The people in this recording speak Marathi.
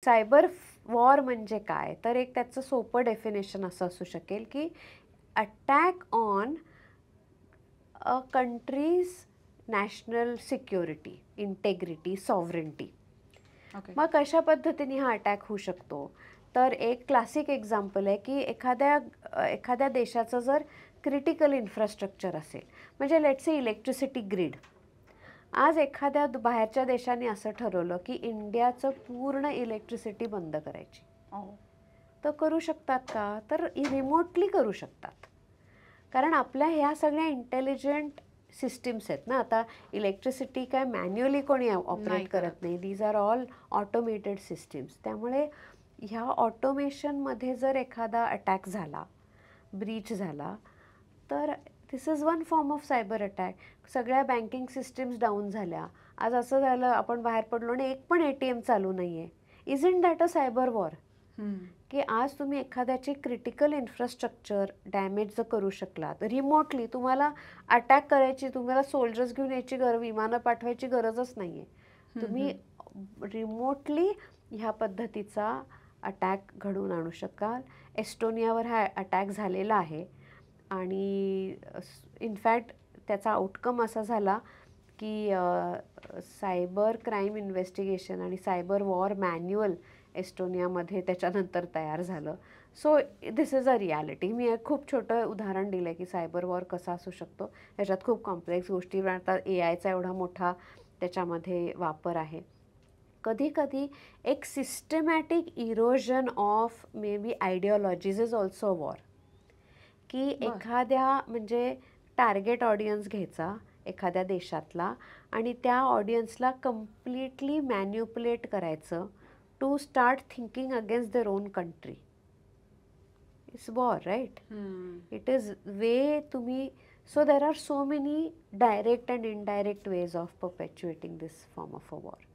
सायबर वॉर म्हणजे काय, तर एक त्याचं सोपं डेफिनेशन असं असू शकेल की attack on a country's national security, integrity, sovereignty. Okay. मग कशा पद्धतीने हा अटॅक होऊ शकतो, तर एक क्लासिक एक्झाम्पल आहे की एखाद्या देशाचं जर क्रिटिकल इन्फ्रास्ट्रक्चर असेल, म्हणजे लेट्स से इलेक्ट्रिसिटी ग्रीड. आज एखाद्या बाहेरच्या देशाने असं ठरवलं की इंडियाचं पूर्ण इलेक्ट्रिसिटी बंद करायची, तर करू शकतात का, तर रिमोटली करू शकतात. कारण आपल्या ह्या सगळ्या इंटेलिजंट सिस्टीम्स आहेत ना. आता इलेक्ट्रिसिटी काय मॅन्युअली कोणी ऑपरेट करत नाही, these are all automated systems. त्यामुळे ह्या ऑटोमेशनमध्ये जर एखादा अटॅक झाला, ब्रीच झाला, तर this is one form of cyber attack. सगळ्या बँकिंग सिस्टीम्स डाऊन झाल्या, आज असं झालं आपण बाहेर पडलो आणि एक पण ATM चालू नाही आहे, is in that a cyber war? की आज तुम्ही एखाद्याची क्रिटिकल इन्फ्रास्ट्रक्चर डॅमेज जर करू शकलात रिमोटली, तुम्हाला अटॅक करायची, तुम्हाला सोल्जर्स घेऊन यायची विमानं पाठवायची गरजच नाही आहे. तुम्ही रिमोटली ह्या पद्धतीचा अटॅक घडवून आणू शकाल. एस्टोनियावर हा अटॅक झालेला आहे आणि इनफॅक्ट त्याचा आउटकम असा झाला की सायबर क्राईम इन्व्हेस्टिगेशन आणि सायबर वॉर मॅन्युअल एस्टोनियामध्ये त्याच्यानंतर तयार झालं. So this is a reality. मी एक खूप छोटं उदाहरण दिलं की सायबर वॉर कसा असू शकतो. त्याच्यात खूप कॉम्प्लेक्स गोष्टी राहतात. AIचा एवढा मोठा त्याच्यामध्ये वापर आहे. कधी कधी एक systematic erosion of may be ideologies is also war. की एखाद्या म्हणजे टार्गेट ऑडियन्स घ्यायचा एखाद्या देशातला आणि त्या ऑडियन्सला कम्प्लिटली मॅन्युपुलेट करायचं to start thinking against their own country. It's war, right? It is way तुम्ही. So there are so many direct and indirect ways of perpetuating this form of a war.